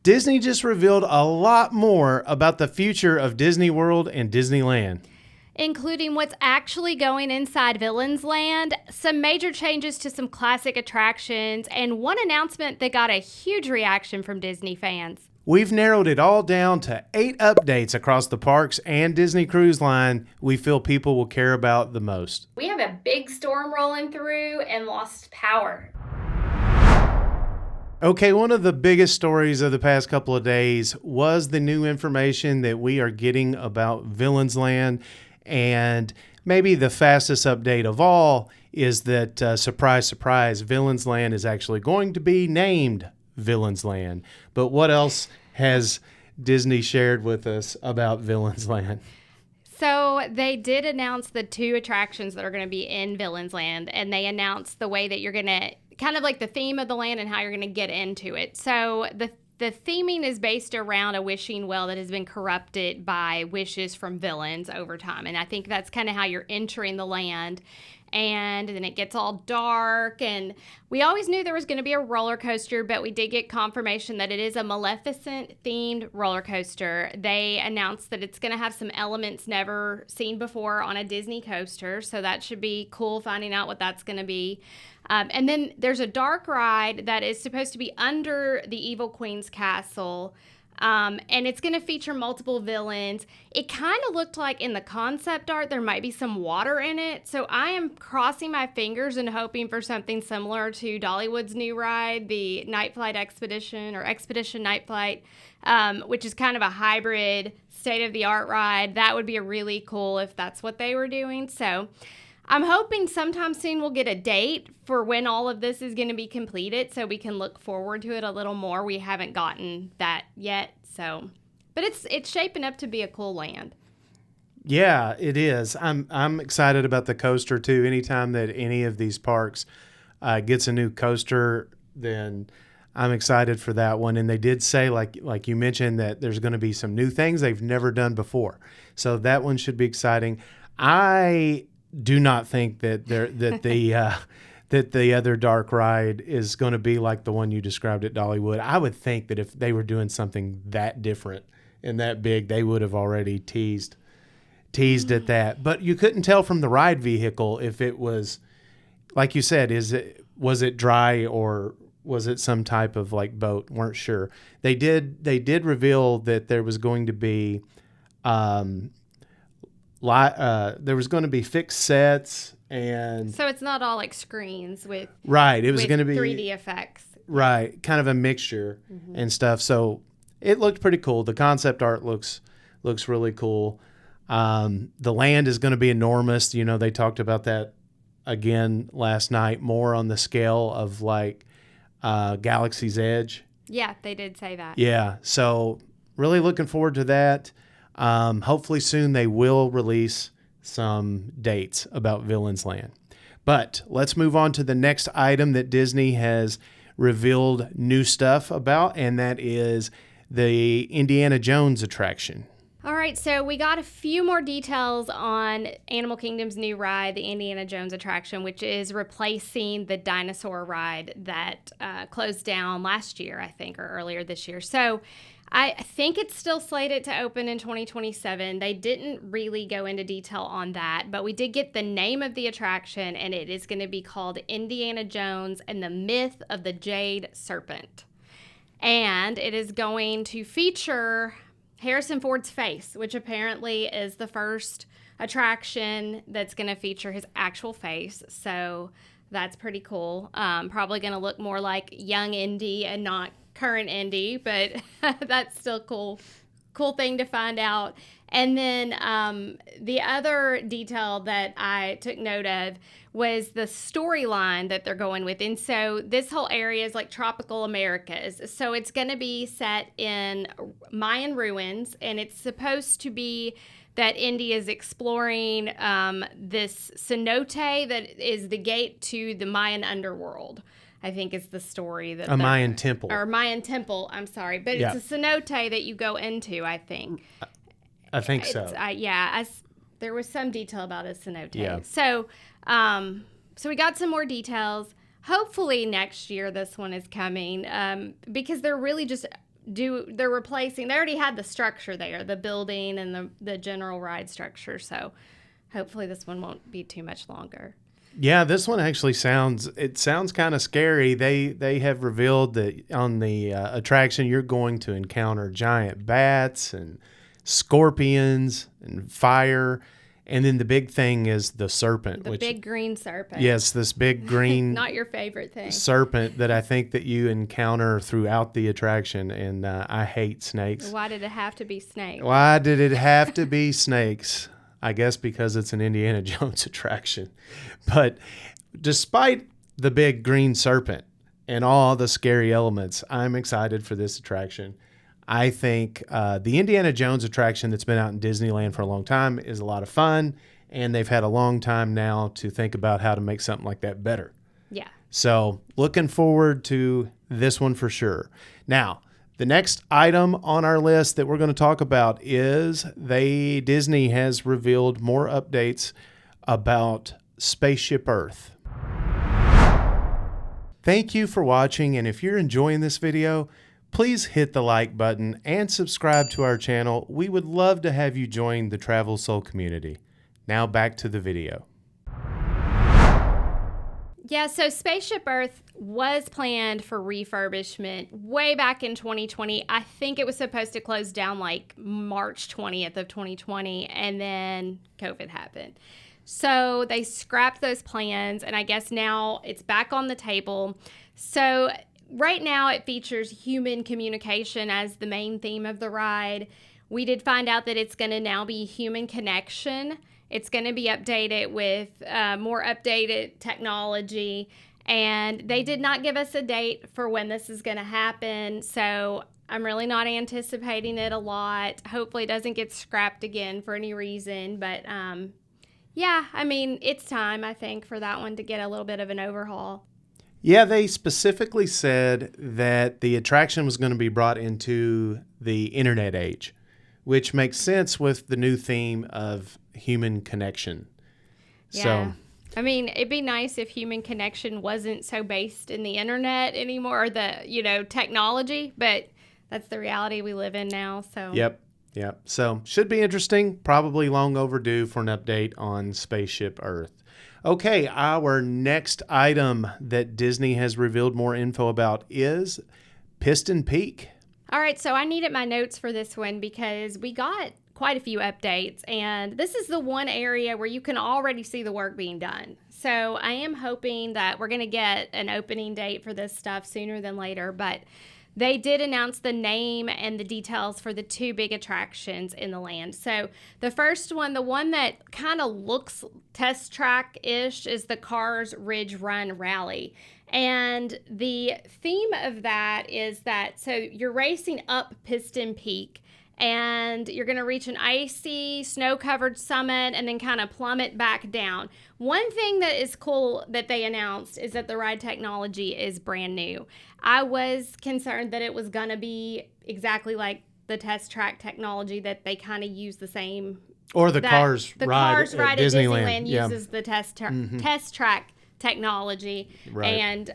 Disney just revealed a lot more about the future of Disney World and Disneyland, including what's actually going inside Villains Land, some major changes to some classic attractions, and one announcement that got a huge reaction from Disney fans. We've narrowed it all down to 8 updates across the parks and Disney Cruise Line we feel people will care about the most. We have a big storm rolling through and lost power. Okay, one of the biggest stories of the past couple of days was the new information that we are getting about Villains Land. And maybe the fastest update of all is that, surprise, surprise, Villains Land is actually going to be named Villains Land. But what else has Disney shared with us about Villains Land? So they did announce the 2 attractions that are going to be in Villains Land, and they announced the way that you're going to, kind of like the theme of the land and how you're going to get into it. So the theming is based around a wishing well that has been corrupted by wishes from villains over time. And I think that's kind of how you're entering the land. And then it gets all dark. And we always knew there was going to be a roller coaster, but we did get confirmation that it is a Maleficent-themed roller coaster. They announced that it's going to have some elements never seen before on a Disney coaster. So that should be cool, finding out what that's going to be. And then there's a dark ride that is supposed to be under the Evil Queen's castle. And it's going to feature multiple villains. It kind of looked like in the concept art there might be some water in it. So I am crossing my fingers and hoping for something similar to Dollywood's new ride, the Night Flight Expedition, or Expedition Night Flight, which is kind of a hybrid state-of-the-art ride. That would be really cool if that's what they were doing. So I'm hoping sometime soon we'll get a date for when all of this is going to be completed so we can look forward to it a little more. We haven't gotten that yet, so but it's shaping up to be a cool land. Yeah, it is. I'm excited about the coaster too. Anytime that any of these parks gets a new coaster, then I'm excited for that one. And they did say, like you mentioned, that there's going to be some new things they've never done before. So that one should be exciting. I do not think that the other dark ride is going to be like the one you described at Dollywood. I would think that if they were doing something that different and that big, they would have already teased at that. But you couldn't tell from the ride vehicle if it was, like you said, was it dry or was it some type of like boat? Weren't sure. They did reveal that there was going to be there was going to be fixed sets, and so it's not all like screens with right. It was going to be 3D effects, right? Kind of a mixture and stuff. So it looked pretty cool. The concept art looks really cool. The land is going to be enormous. You know, they talked about that again last night, more on the scale of like Galaxy's Edge. Yeah, they did say that. Yeah, so really looking forward to that. Hopefully soon they will release some dates about Villains Land. But let's move on to the next item that Disney has revealed new stuff about, and that is the Indiana Jones attraction. All right, so we got a few more details on Animal Kingdom's new ride, the Indiana Jones attraction, which is replacing the dinosaur ride that closed down last year, I think, or earlier this year. So I think it's still slated to open in 2027. They didn't really go into detail on that, but we did get the name of the attraction, and it is going to be called Indiana Jones and the Myth of the Jade Serpent. And it is going to feature Harrison Ford's face, which apparently is the first attraction that's going to feature his actual face. So that's pretty cool. Probably going to look more like young Indy and not current Indy, but that's still cool thing to find out. And then the other detail that I took note of was the storyline that they're going with. And so this whole area is like tropical Americas. So it's going to be set in Mayan ruins, and it's supposed to be that Indy is exploring this cenote that is the gate to the Mayan underworld. I think is the story that Mayan temple. Or Mayan temple, I'm sorry. But yeah. It's a cenote that you go into, I think. I think so. There was some detail about a cenote. Yeah. So we got some more details. Hopefully next year this one is coming because they're really just they're replacing, they already had the structure there, the building and the general ride structure. So hopefully this one won't be too much longer. Yeah, this one actually sounds kind of scary. They have revealed that on the attraction you're going to encounter giant bats and scorpions and fire. And then the big thing is the serpent. The big green serpent. Yes, this big green not your favorite thing. serpent that I think that you encounter throughout the attraction. And I hate snakes. Why did it have to be snakes? Why did it have to be snakes? I guess because it's an Indiana Jones attraction. But despite the big green serpent and all the scary elements, I'm excited for this attraction. I think the Indiana Jones attraction that's been out in Disneyland for a long time is a lot of fun, and they've had a long time now to think about how to make something like that better. Yeah. So looking forward to this one for sure. Now, the next item on our list that we're going to talk about is Disney has revealed more updates about Spaceship Earth. Thank you for watching, and if you're enjoying this video, please hit the like button and subscribe to our channel. We would love to have you join the Travel Soul community. Now back to the video. Yeah, so Spaceship Earth was planned for refurbishment way back in 2020. I think it was supposed to close down like March 20th of 2020, and then COVID happened. So they scrapped those plans, and I guess now it's back on the table. So right now, it features human communication as the main theme of the ride. We did find out that it's going to now be human connection. It's going to be updated with more updated technology. And they did not give us a date for when this is going to happen. So I'm really not anticipating it a lot. Hopefully it doesn't get scrapped again for any reason. But yeah, I mean, it's time, I think, for that one to get a little bit of an overhaul. Yeah, they specifically said that the attraction was going to be brought into the internet age, which makes sense with the new theme of human connection. Yeah. So, I mean, it'd be nice if human connection wasn't so based in the internet anymore, or the, technology, but that's the reality we live in now. So Yep. So, should be interesting, probably long overdue for an update on Spaceship Earth. Okay, our next item that Disney has revealed more info about is Piston Peak. All right, so I needed my notes for this one because we got quite a few updates, and this is the one area where you can already see the work being done. So I am hoping that we're going to get an opening date for this stuff sooner than later, but they did announce the name and the details for the two big attractions in the land. So the first one, the one that kind of looks test track-ish, is the Cars Ridge Run Rally. And the theme of that is that, so you're racing up Piston Peak, and you're going to reach an icy, snow-covered summit and then kind of plummet back down. One thing that is cool that they announced is that the ride technology is brand new. I was concerned that it was going to be exactly like the test track technology, that they kind of use the same. Or the Cars ride at Disneyland uses the test track technology. Right. And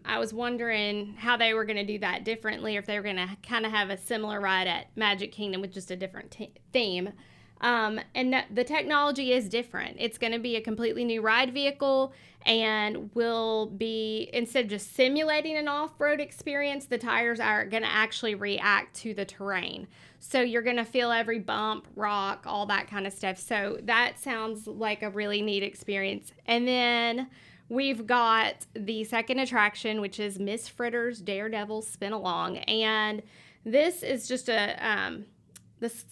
I was wondering how they were going to do that differently, or if they were going to kind of have a similar ride at Magic Kingdom with just a different theme. And the technology is different. It's going to be a completely new ride vehicle, and will be, instead of just simulating an off-road experience, the tires are going to actually react to the terrain. So you're going to feel every bump, rock, all that kind of stuff. So that sounds like a really neat experience. And then we've got the second attraction, which is Miss Fritter's Daredevil Spin-Along. And this is just the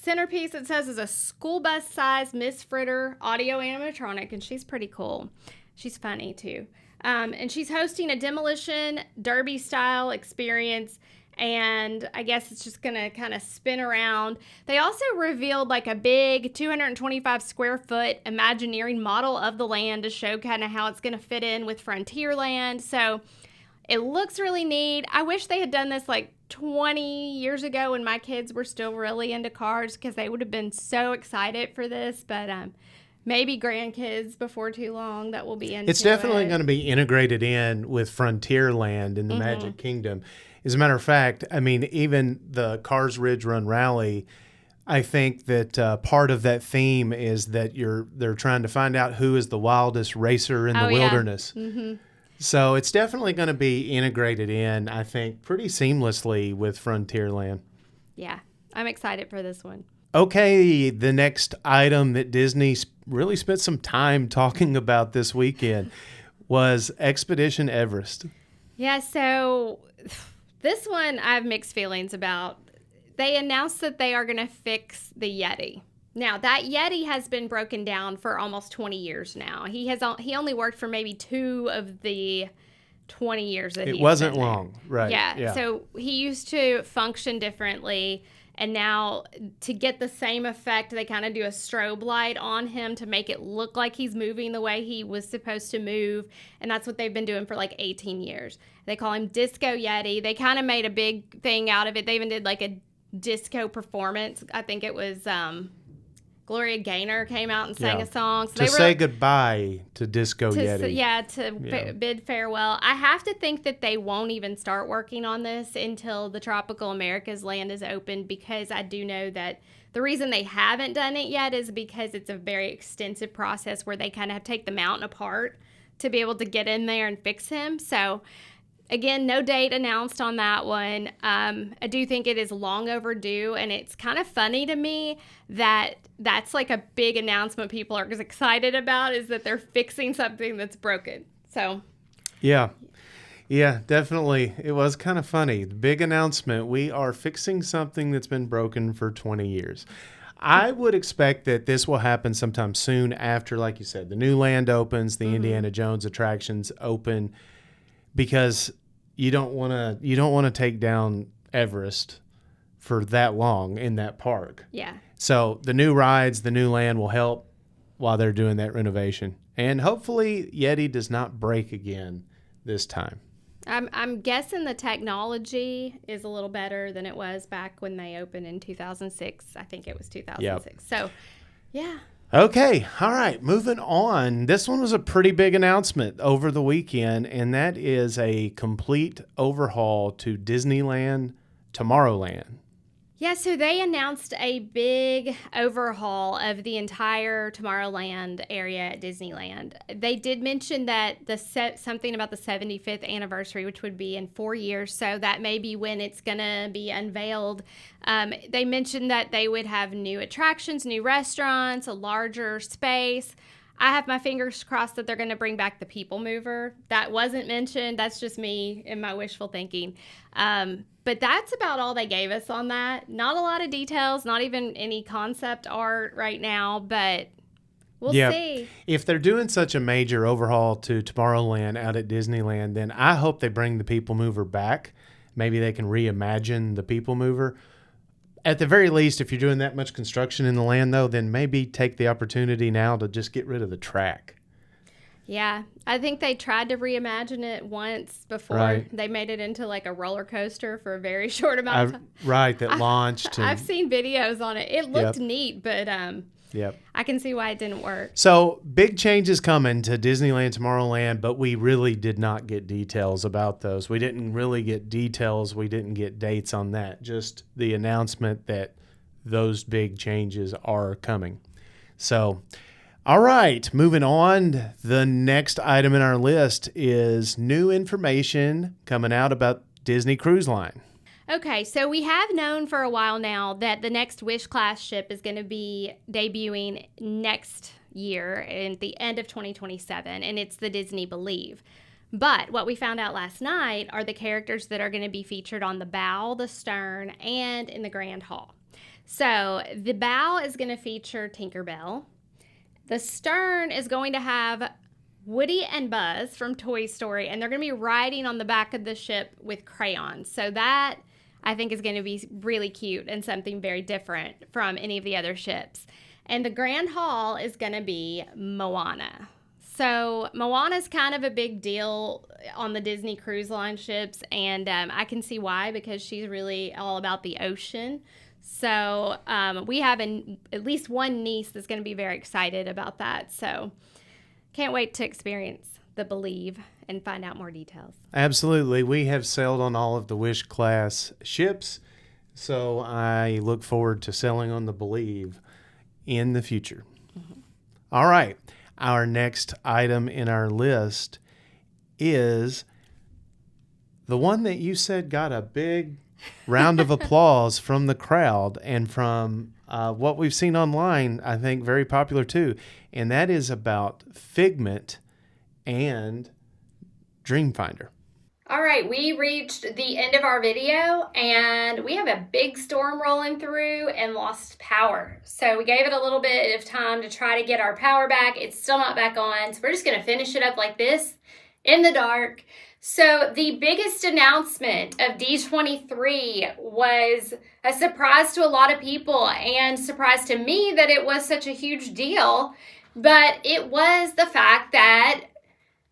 centerpiece, it says, is a school bus-sized Miss Fritter audio animatronic, and she's pretty cool. She's funny, too. And she's hosting a demolition derby-style experience, and I guess it's just going to kind of spin around. They also revealed like a big 225 square foot Imagineering model of the land to show kind of how it's going to fit in with Frontierland. So it looks really neat. I wish they had done this like 20 years ago when my kids were still really into cars, because they would have been so excited for this. But maybe grandkids before too long that will be into it. It's definitely going to be integrated in with Frontierland in the Magic Kingdom. As a matter of fact, I mean, even the Cars Ridge Run Rally, I think that part of that theme is that they're trying to find out who is the wildest racer in the wilderness. Mm-hmm. So it's definitely going to be integrated in, I think, pretty seamlessly with Frontierland. Yeah, I'm excited for this one. Okay, the next item that Disney really spent some time talking about this weekend was Expedition Everest. Yeah, so this one I have mixed feelings about. They announced that they are going to fix the Yeti. Now, that Yeti has been broken down for almost 20 years now. He only worked for maybe 2 of the 20 years that it wasn't long, right? Yeah. So he used to function differently, and now to get the same effect, they kind of do a strobe light on him to make it look like he's moving the way he was supposed to move, and that's what they've been doing for like 18 years. They call him Disco Yeti. They kind of made a big thing out of it. They even did like a disco performance. I think it was Gloria Gaynor came out and sang a song. So say goodbye to Disco Yeti. Bid farewell. I have to think that they won't even start working on this until the Tropical Americas land is open, because I do know that the reason they haven't done it yet is because it's a very extensive process where they kind of have to take the mountain apart to be able to get in there and fix him. So again, no date announced on that one. I do think it is long overdue, and it's kind of funny to me that that's like a big announcement people are excited about, is that they're fixing something that's broken. So, yeah, definitely. It was kind of funny. The big announcement, we are fixing something that's been broken for 20 years. I would expect that this will happen sometime soon after, like you said, the new land opens, the Indiana Jones attractions open, because you don't want to take down Everest for that long in that park. Yeah. So the new rides, the new land will help while they're doing that renovation. And hopefully Yeti does not break again this time. I'm guessing the technology is a little better than it was back when they opened in 2006. I think it was 2006. Yep. So, yeah. Okay. All right. Moving on. This one was a pretty big announcement over the weekend, and that is a complete overhaul to Disneyland Tomorrowland. Yeah, so they announced a big overhaul of the entire Tomorrowland area at Disneyland. They did mention that something about the 75th anniversary, which would be in 4 years, so that may be when it's going to be unveiled. They mentioned that they would have new attractions, new restaurants, a larger space. I have my fingers crossed that they're going to bring back the People Mover. That wasn't mentioned. That's just me and my wishful thinking. But that's about all they gave us on that. Not a lot of details, not even any concept art right now, but we'll see. If they're doing such a major overhaul to Tomorrowland out at Disneyland, then I hope they bring the People Mover back. Maybe they can reimagine the People Mover. At the very least, if you're doing that much construction in the land, though, then maybe take the opportunity now to just get rid of the track. Yeah, I think they tried to reimagine it once before. They made it into like a roller coaster for a very short amount of time. Right, that launched. I've seen videos on it. It looked neat, but I can see why it didn't work. So big changes coming to Disneyland Tomorrowland, but we really did not get details about those. We didn't really get details. We didn't get dates on that. Just the announcement that those big changes are coming. So, all right, moving on. The next item in our list is new information coming out about Disney Cruise Line. Okay, so we have known for a while now that the next Wish class ship is going to be debuting next year at the end of 2027, and it's the Disney Believe. But what we found out last night are the characters that are going to be featured on the bow, the stern, and in the Grand Hall. So the bow is going to feature Tinkerbell. The stern is going to have Woody and Buzz from Toy Story, and they're going to be riding on the back of the ship with crayons. So that, I think, is going to be really cute and something very different from any of the other ships. And the Grand Hall is going to be Moana. So Moana's kind of a big deal on the Disney Cruise Line ships, and I can see why, because she's really all about the ocean. So we have at least one niece that's going to be very excited about that. So can't wait to experience the Believe and find out more details. Absolutely. We have sailed on all of the Wish class ships, so I look forward to sailing on the Believe in the future. All right. Our next item in our list is the one that you said got a big round of applause from the crowd and from what we've seen online, I think very popular too. And that is about Figment and Dreamfinder. All right, we reached the end of our video and we have a big storm rolling through and lost power. So we gave it a little bit of time to try to get our power back. It's still not back on. So we're just going to finish it up like this in the dark. So the biggest announcement of D23 was a surprise to a lot of people and surprise to me that it was such a huge deal. But it was the fact that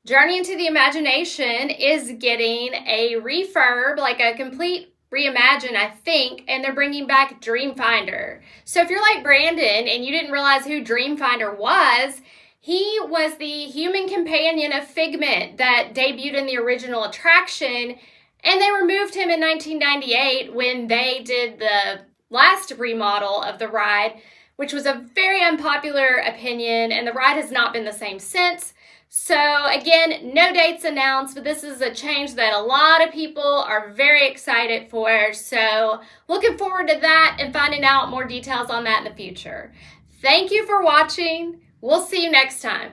Journey into the Imagination is getting a refurb, like a complete reimagine, I think, and they're bringing back Dreamfinder. So if you're like Brandon and you didn't realize who Dreamfinder was, he was the human companion of Figment that debuted in the original attraction, and they removed him in 1998 when they did the last remodel of the ride, which was a very unpopular opinion, and the ride has not been the same since. So again, no dates announced, but this is a change that a lot of people are very excited for. So looking forward to that and finding out more details on that in the future. Thank you for watching. We'll see you next time.